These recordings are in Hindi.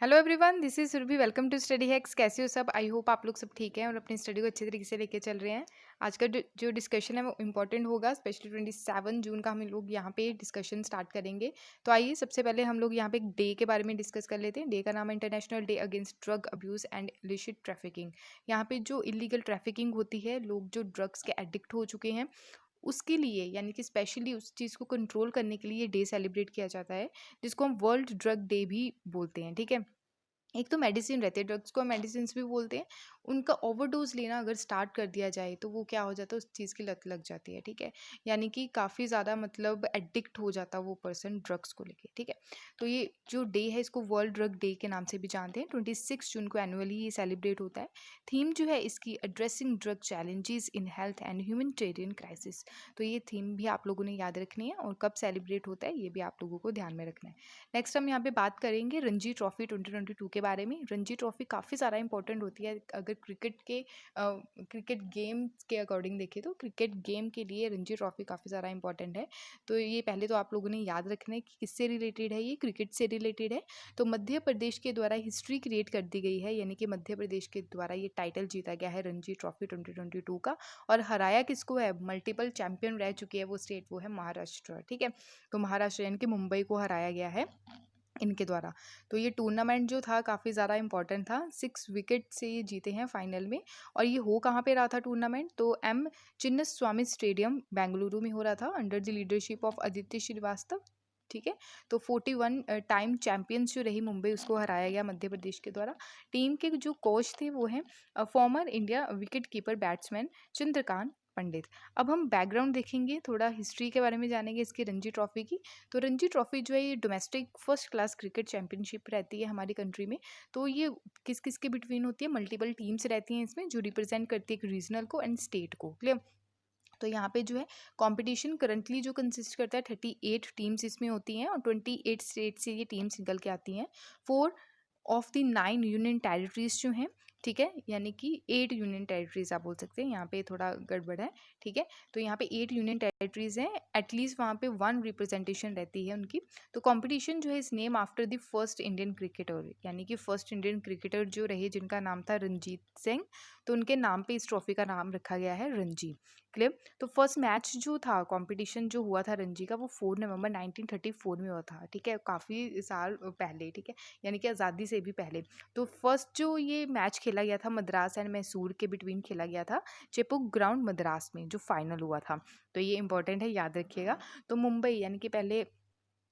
Hello everyone, this is Surabhi. Welcome to Study Hacks. कैसे हो सब? आई होप आप लोग सब ठीक हैं और अपनी स्टडी को अच्छे तरीके से लेके चल रहे हैं। आज का जो डिस्कशन है वो इम्पोर्टेंट होगा, स्पेशली 27 जून का हम लोग यहाँ पे डिस्कशन स्टार्ट करेंगे। तो आइए सबसे पहले हम लोग यहाँ पे एक डे के बारे में डिस्कस कर लेते हैं। डे का नाम है international day against drug abuse and illicit trafficking. यहाँ पे जो इलीगल ट्रैफिकिंग होती है, लोग जो ड्रग्स के एडिक्ट हो चुके हैं उसके लिए, यानी कि स्पेशली उस चीज़ को कंट्रोल करने के लिए ये डे सेलिब्रेट किया जाता है, जिसको हम वर्ल्ड ड्रग डे भी बोलते हैं। ठीक है। एक तो मेडिसिन रहते हैं, ड्रग्स को मेडिसिन भी बोलते हैं। उनका ओवरडोज लेना अगर स्टार्ट कर दिया जाए तो वो क्या हो जाता है, उस चीज़ की लत लग जाती है। ठीक है। यानी कि काफ़ी ज़्यादा मतलब एडिक्ट हो जाता है वो पर्सन ड्रग्स को लेके। ठीक है। तो ये जो डे है इसको वर्ल्ड ड्रग डे के नाम से भी जानते हैं। 26 जून को एनुअली ये सेलिब्रेट होता है। थीम जो है इसकी addressing drug challenges in health and humanitarian crisis. तो ये थीम भी आप लोगों ने याद रखनी है और कब सेलिब्रेट होता है ये भी आप लोगों को ध्यान में रखना है। नेक्स्ट हम यहाँ पे बात करेंगे रणजी ट्रॉफी 2022 के बारे में। रणजी ट्रॉफी काफ़ी ज़्यादा इंपॉर्टेंट होती है अगर क्रिकेट गेम के अकॉर्डिंग देखें तो क्रिकेट गेम के लिए रणजी ट्रॉफी काफ़ी ज़्यादा इंपॉर्टेंट है। तो ये पहले तो आप लोगों ने याद रखना है कि किससे रिलेटेड है, ये क्रिकेट से रिलेटेड है। तो मध्य प्रदेश के द्वारा हिस्ट्री क्रिएट कर दी गई है, यानी कि मध्य प्रदेश के द्वारा ये टाइटल जीता गया है रणजी ट्रॉफी 2022 का। और हराया किसको है, मल्टीपल चैंपियन रह चुकी है वो स्टेट, वो है महाराष्ट्र। ठीक है। तो महाराष्ट्र यानी कि मुंबई को हराया गया है इनके द्वारा। तो ये टूर्नामेंट जो था काफ़ी ज़्यादा इंपॉर्टेंट था, 6 विकेट से ये जीते हैं फाइनल में। और ये हो कहाँ पे रहा था टूर्नामेंट, तो एम चिन्नस्वामी स्टेडियम बेंगलुरु में हो रहा था, under the leadership of Aditya Srivastava. ठीक है। तो 41 टाइम चैंपियंस जो रही मुंबई, उसको हराया गया मध्य प्रदेश के द्वारा। टीम के जो कोच थे वो हैं former India wicket keeper batsman Chandrakant Pandit. अब हम बैकग्राउंड देखेंगे, थोड़ा हिस्ट्री के बारे में जानेंगे इसकी रणजी ट्रॉफी की। तो रणजी ट्रॉफी जो है ये domestic first class cricket championship रहती है हमारी कंट्री में। तो ये किस किस के बिटवीन होती है, मल्टीपल टीम्स रहती हैं इसमें जो रिप्रेजेंट करती है एक रीजनल को एंड स्टेट को। क्लियर। तो यहाँ पे जो है कंपटीशन करंटली जो कंसिस्ट करता है 38 टीम्स इसमें होती हैं और 28 स्टेट से ये टीम्स निकल के आती हैं। 4 ऑफ द 9 यूनियन टेरिटरीज जो हैं, ठीक है, यानी कि 8 यूनियन टेरिटरीज आप बोल सकते हैं, यहाँ पे थोड़ा गड़बड़ है। ठीक है। तो यहाँ पे 8 यूनियन टेरिटरीज हैं, एटलीस्ट वहाँ पे 1 रिप्रेजेंटेशन रहती है उनकी। तो कंपटीशन जो है इस name after the first Indian cricketer, यानी कि फर्स्ट इंडियन क्रिकेटर जो रहे जिनका नाम था रणजीत सिंह, तो उनके नाम पे इस ट्रॉफी का नाम रखा गया है रणजी। क्लियर। तो फर्स्ट मैच जो था, कंपटीशन जो हुआ था रणजी का, वो 4 नवंबर 1934 में हुआ था। ठीक है। काफ़ी साल पहले। ठीक है। यानी कि आज़ादी से भी पहले। तो फर्स्ट जो ये मैच खेला गया था मद्रास एंड मैसूर के बिटवीन खेला गया था, चेपुक ग्राउंड मद्रास में, जो फाइनल हुआ था। तो ये इंपॉर्टेंट है, याद रखिएगा। तो मुंबई यानी कि पहले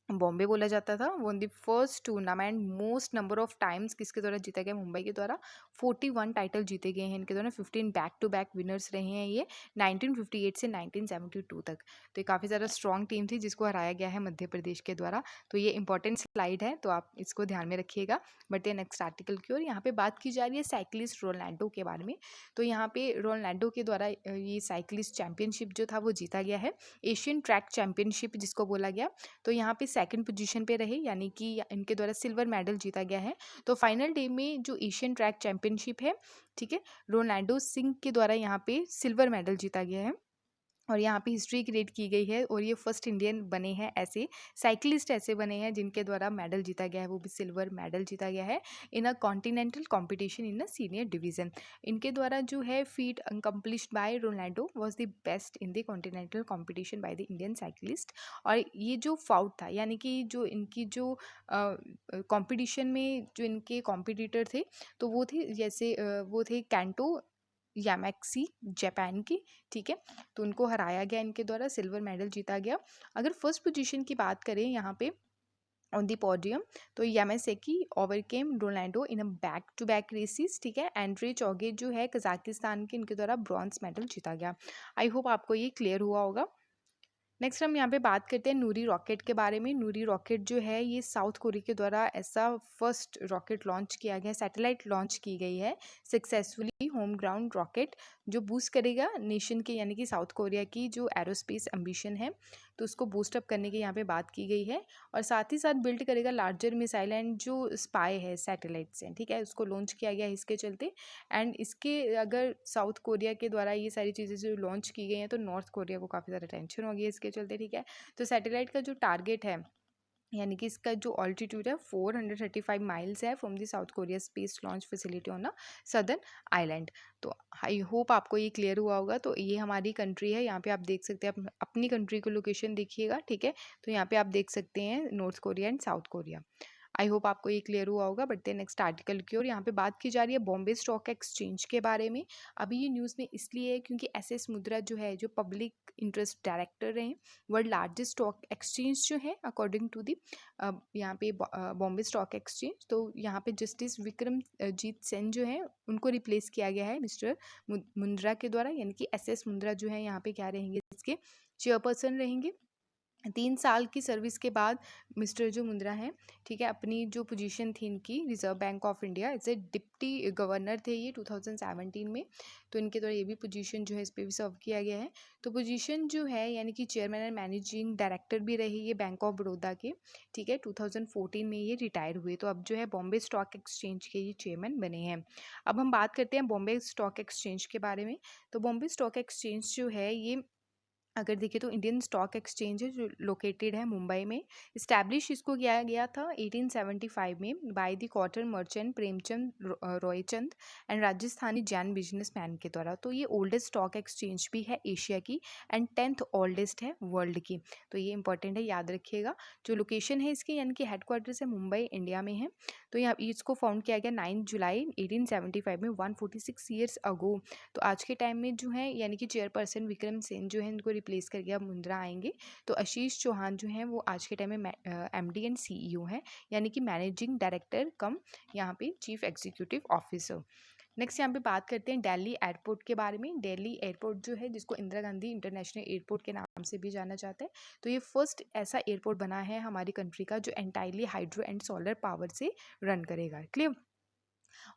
बॉम्बे बोला जाता था, वो the first tournament most number of times किसके द्वारा जीता गया, मुंबई के द्वारा। 41 टाइटल जीते गए हैं इनके द्वारा, 15 बैक टू बैक विनर्स रहे हैं ये 1958 से 1972 तक। तो ये काफ़ी ज़्यादा स्ट्रॉन्ग टीम थी जिसको हराया गया है मध्य प्रदेश के द्वारा। तो ये इंपॉर्टेंट स्लाइड है, तो आप इसको ध्यान में रखिएगा। बट ये नेक्स्ट आर्टिकल की ओर यहाँ पे बात की जा रही है साइकिलिस्ट रोनाल्डो के बारे में। तो यहाँ पे रोनाल्डो के द्वारा ये साइकिलिस्ट चैंपियनशिप जो था वो जीता गया है, एशियन ट्रैक चैंपियनशिप जिसको बोला गया। तो यहाँ पे सेकंड पोजीशन पे रहे, यानी कि इनके द्वारा सिल्वर मेडल जीता गया है। तो फाइनल डे में जो एशियन ट्रैक चैंपियनशिप है, ठीक है, रोनाल्डो सिंह के द्वारा यहाँ पे सिल्वर मेडल जीता गया है। और यहाँ पे हिस्ट्री क्रिएट की गई है और ये फर्स्ट इंडियन बने हैं, ऐसे साइकिलिस्ट ऐसे बने हैं जिनके द्वारा मेडल जीता गया है, वो भी सिल्वर मेडल जीता गया है in a continental competition in a senior division. इनके द्वारा जो है feat accomplished by Ronaldo was the best in the continental competition by the Indian cyclist. और ये जो फाउट था, यानी कि जो इनकी जो कंपटीशन में जो इनके कॉम्पिटिटर थे, तो वो थे जैसे वो थे कैंटो यामैक्सी जापान की। ठीक है। तो उनको हराया गया इनके द्वारा, सिल्वर मेडल जीता गया। अगर फर्स्ट पोजीशन की बात करें यहाँ पे ऑन द पोडियम, तो Yamasaki overcame Ronaldo in a back to back races. ठीक है। एंड्रे चौगे जो है कजाकिस्तान के, इनके द्वारा ब्रॉन्ज मेडल जीता गया। आई होप आपको ये क्लियर हुआ होगा। नेक्स्ट हम यहाँ पे बात करते हैं नूरी रॉकेट के बारे में। नूरी रॉकेट जो है ये साउथ कोरिया के द्वारा ऐसा फर्स्ट रॉकेट लॉन्च किया गया, सैटेलाइट लॉन्च की गई है सक्सेसफुली, होम ग्राउंड रॉकेट, जो बूस्ट करेगा नेशन के, यानी कि साउथ कोरिया की जो एरोस्पेस एम्बिशन है, तो उसको बूस्ट अप करने की यहाँ पे बात की गई है। और साथ ही साथ बिल्ड करेगा लार्जर मिसाइल एंड जो स्पाई है सैटेलाइट से, ठीक है, उसको लॉन्च किया गया है इसके चलते। एंड इसके अगर साउथ कोरिया के द्वारा ये सारी चीज़ें जो लॉन्च की गई हैं, तो नॉर्थ कोरिया को काफ़ी ज़्यादा टेंशन हो गई है इसके चलते। ठीक है। तो सैटेलाइट का जो टारगेट है यानी कि इसका जो ऑल्टीट्यूड है 435 माइल्स है from the south Korea space launch facility on a southern island. तो आई होप आपको ये क्लियर हुआ होगा। तो ये हमारी कंट्री है, यहाँ पे आप देख सकते हैं अपनी कंट्री को लोकेशन देखिएगा, ठीक है। तो यहाँ पे आप देख सकते हैं north Korea and south Korea. I hope आपको ये क्लियर हुआ होगा। बढ़ते हैं नेक्स्ट आर्टिकल की ओर। यहाँ पे बात की जा रही है बॉम्बे स्टॉक एक्सचेंज के बारे में। अभी ये न्यूज़ में इसलिए है क्योंकि एसएस मुद्रा जो है, जो पब्लिक इंटरेस्ट डायरेक्टर रहे, वर्ल्ड लार्जेस्ट स्टॉक एक्सचेंज जो है अकॉर्डिंग टू दी यहाँ पे बॉम्बे स्टॉक एक्सचेंज। तो यहाँ पे जस्टिस विक्रम जीत सेन जो है उनको रिप्लेस किया गया है मिस्टर मुंद्रा के द्वारा, यानी कि एसएस मुंद्रा जो है यहाँ पे क्या रहेंगे, इसके चेयरपर्सन रहेंगे। 3 साल की सर्विस के बाद मिस्टर जो मुंद्रा हैं, ठीक है, अपनी जो पोजीशन थी इनकी Reserve Bank of India as a deputy governor थे ये 2017 में। तो इनके द्वारा ये भी पोजीशन जो है इस पर भी सर्व किया गया है। तो पोजीशन जो है यानी कि चेयरमैन एंड मैनेजिंग डायरेक्टर भी रहे ये बैंक ऑफ बड़ौदा के, ठीक है। 2014 में ये रिटायर हुए, तो अब जो है बॉम्बे स्टॉक एक्सचेंज के ये चेयरमैन बने हैं। अब हम बात करते हैं बॉम्बे स्टॉक एक्सचेंज के बारे में। तो बॉम्बे स्टॉक एक्सचेंज जो है ये अगर देखिए तो इंडियन स्टॉक एक्सचेंज है जो लोकेटेड है मुंबई में। इस्टेब्लिश इसको किया गया था 1875 में by the cotton merchant Premchand Roychand and Rajasthani Jain businessman के द्वारा। तो ये ओल्डेस्ट स्टॉक एक्सचेंज भी है एशिया की एंड 10th ओल्डेस्ट है वर्ल्ड की। तो ये इंपॉर्टेंट है, याद रखिएगा। जो लोकेशन है इसकी यानी कि हेडक्वार्टर्स है मुंबई इंडिया में है। तो यहाँ इसको फाउंड किया गया 9 जुलाई 1875 में 146 ईयर्स अगो। तो आज के टाइम में जो है यानी कि चेयरपर्सन विक्रम सेन जो है इनको रिप्लेस करके अब मुंद्रा आएंगे। तो आशीष चौहान जो हैं वो आज के टाइम में एमडी एंड सीईओ हैं, यानी कि मैनेजिंग डायरेक्टर कम यहाँ पे चीफ एग्जीक्यूटिव ऑफिसर। नेक्स्ट यहाँ पे बात करते हैं दिल्ली एयरपोर्ट के बारे में। दिल्ली एयरपोर्ट जो है जिसको इंदिरा गांधी इंटरनेशनल एयरपोर्ट के नाम से भी जाना जाता है। तो ये फर्स्ट ऐसा एयरपोर्ट बना है हमारी कंट्री का जो entirely hydro and solar power से रन करेगा, क्लियर।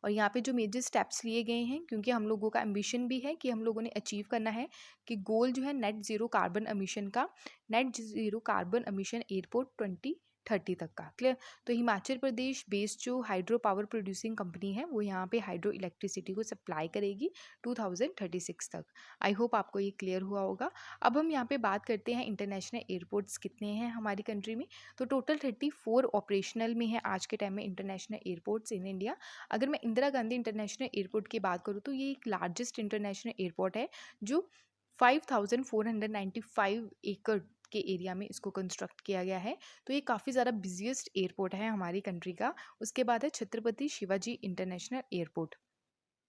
और यहाँ पे जो मेजर स्टेप्स लिए गए हैं, क्योंकि हम लोगों का एम्बिशन भी है कि हम लोगों ने अचीव करना है कि गोल जो है नेट ज़ीरो कार्बन एमिशन का, net zero carbon emission airport 2030 तक का, क्लियर। तो हिमाचल प्रदेश बेस्ड जो हाइड्रो पावर प्रोड्यूसिंग कंपनी है वो यहाँ पे हाइड्रो इलेक्ट्रिसिटी को सप्लाई करेगी 2036 तक। आई होप आपको ये क्लियर हुआ होगा। अब हम यहाँ पे बात करते हैं इंटरनेशनल एयरपोर्ट्स कितने हैं हमारी कंट्री में। तो टोटल 34 ऑपरेशनल में है आज के टाइम में इंटरनेशनल एयरपोर्ट्स इन इंडिया। अगर मैं इंदिरा गांधी इंटरनेशनल एयरपोर्ट की बात करूँ तो ये एक लार्जेस्ट इंटरनेशनल एयरपोर्ट है जो 5495 एकड़ के एरिया में इसको कंस्ट्रक्ट किया गया है। तो ये काफ़ी ज़्यादा बिजिएस्ट एयरपोर्ट है हमारी कंट्री का। उसके बाद है Chhatrapati Shivaji international airport.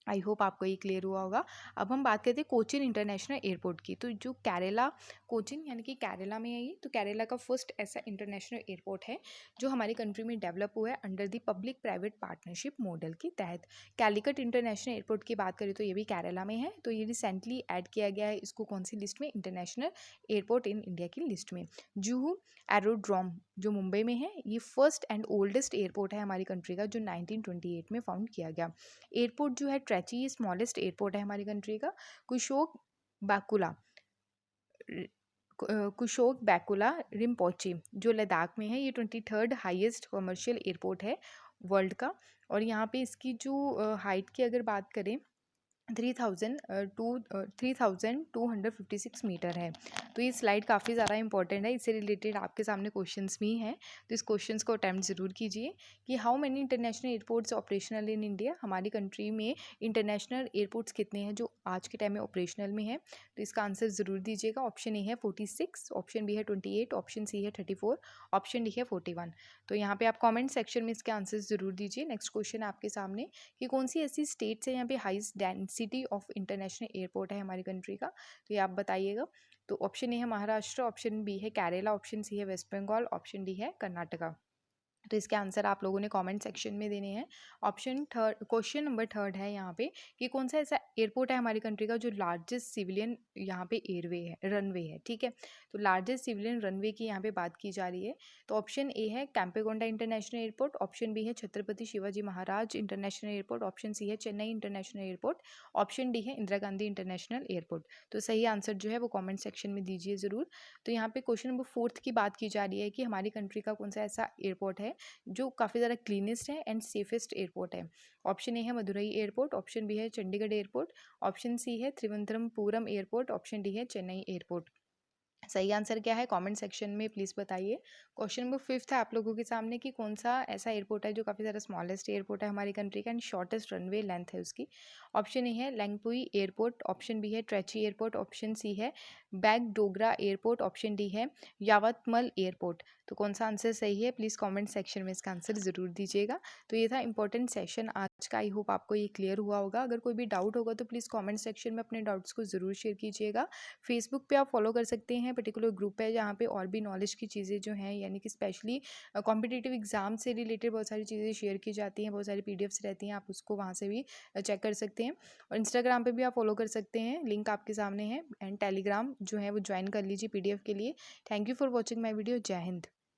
I hope आपको ये क्लियर हुआ होगा। अब हम बात करते हैं कोचिन इंटरनेशनल एयरपोर्ट की। तो जो केरला कोचिन यानी कि केरला में है ये, तो केरला का फर्स्ट ऐसा इंटरनेशनल एयरपोर्ट है जो हमारी कंट्री में डेवलप हुआ है under the public private partnership model के तहत। कैलिकट इंटरनेशनल एयरपोर्ट की बात करें तो ये भी केरला में है। तो ये रिसेंटली ऐड किया गया है इसको कौन सी लिस्ट में, इंटरनेशनल एयरपोर्ट इन इंडिया की लिस्ट में। जुहू एरोड्रोम जो मुंबई में है, ये फर्स्ट एंड ओल्डेस्ट एयरपोर्ट है हमारी कंट्री का जो 1928 में फाउंड किया गया। एयरपोर्ट जो है ट्रैची स्मॉलेस्ट एयरपोर्ट है हमारी कंट्री का। कुशोक बैकुला कुशोक बैकुला रिम्पोची जो लद्दाख में है, ये 23rd हाईएस्ट कमर्शियल एयरपोर्ट है वर्ल्ड का। और यहाँ पे इसकी जो हाइट की अगर बात करें 3256 मीटर है। तो ये स्लाइड काफ़ी ज़्यादा इंपॉर्टेंट है, इससे रिलेटेड आपके सामने क्वेश्चंस भी हैं। तो इस क्वेश्चंस को अटैम्प्ट ज़रूर कीजिए कि how many international airports operational in India. हमारी कंट्री में इंटरनेशनल एयरपोर्ट्स कितने हैं जो आज के टाइम में ऑपरेशनल में है। तो इसका आंसर ज़रूर दीजिएगा। ऑप्शन ए है 46, ऑप्शन बी है 28, ऑप्शन सी है 34, ऑप्शन डी है 41। तो यहाँ पे आप कॉमेंट सेक्शन में इसके आंसर ज़रूर दीजिए। नेक्स्ट क्वेश्चन आपके सामने कि कौन सी ऐसी स्टेट्स है यहाँ पे highest density of international airport है हमारी कंट्री का, तो ये आप बताइएगा। तो ऑप्शन ए है महाराष्ट्र, ऑप्शन बी है केरला, ऑप्शन सी है वेस्ट बंगाल, ऑप्शन डी है कर्नाटका। तो इसके आंसर आप लोगों ने कमेंट सेक्शन में देने हैं। Option third, question number third है यहाँ पे कि कौन सा ऐसा एयरपोर्ट है हमारी कंट्री का जो लार्जेस्ट सिविलियन यहाँ पे एयरवे है, रनवे है, ठीक है। तो लार्जेस्ट सिविलियन रनवे की यहाँ पे बात की जा रही है। तो ऑप्शन ए है कैंपेगोंडा इंटरनेशनल एयरपोर्ट, ऑप्शन बी है Chhatrapati Shivaji Maharaj international airport, option C है Chennai international airport, option D है इंदिरा गांधी इंटरनेशनल एयरपोर्ट। तो सही आंसर जो है वो कॉमेंट सेक्शन में दीजिए ज़रूर। तो यहाँ पे क्वेश्चन नंबर फोर्थ की बात की जा रही है कि हमारी कंट्री का कौन सा ऐसा एयरपोर्ट है जो काफ़ी ज़्यादा क्लीनेस्ट है एंड सेफेस्ट एयरपोर्ट है। ऑप्शन ए है मदुरई एयरपोर्ट, ऑप्शन बी है चंडीगढ़ एयरपोर्ट, ऑप्शन सी है त्रिवंतरमपुरम एयरपोर्ट, ऑप्शन डी है चेन्नई एयरपोर्ट। सही आंसर क्या है कमेंट सेक्शन में प्लीज़ बताइए। क्वेश्चन नंबर 5 है आप लोगों के सामने कि कौन सा ऐसा एयरपोर्ट है जो काफ़ी ज़्यादा स्मॉलेस्ट एयरपोर्ट है हमारी कंट्री का एंड शॉर्टेस्ट रनवे लेंथ है उसकी। ऑप्शन ए है लैंगपुई एयरपोर्ट, ऑप्शन बी है ट्रेची एयरपोर्ट, ऑप्शन सी है बैगडोगरा एयरपोर्ट, ऑप्शन डी है यावतमल एयरपोर्ट। तो कौन सा आंसर सही है प्लीज़ कमेंट सेक्शन में इसका आंसर ज़रूर दीजिएगा। तो ये था इंपॉर्टेंट सेशन आज का। आई होप आपको ये क्लियर हुआ होगा। अगर कोई भी डाउट होगा तो प्लीज़ कमेंट सेक्शन में अपने डाउट्स को ज़रूर शेयर कीजिएगा। फेसबुक पे आप फॉलो कर सकते हैं, पर्टिकुलर ग्रुप है जहाँ पे और भी नॉलेज की चीज़ें जो हैं यानी कि स्पेशली कॉम्पिटिटिव एग्जाम से रिलेटेड बहुत सारी चीज़ें शेयर की जाती हैं, बहुत सारी पीडीएफ्स रहती हैं, आप उसको वहाँ से भी चेक कर सकते हैं। और इंस्टाग्राम पे भी आप फॉलो कर सकते हैं, लिंक आपके सामने है। एंड टेलीग्राम जो है वो ज्वाइन कर लीजिए पीडीएफ के लिए। Thank you for watching my video. जय हिंद।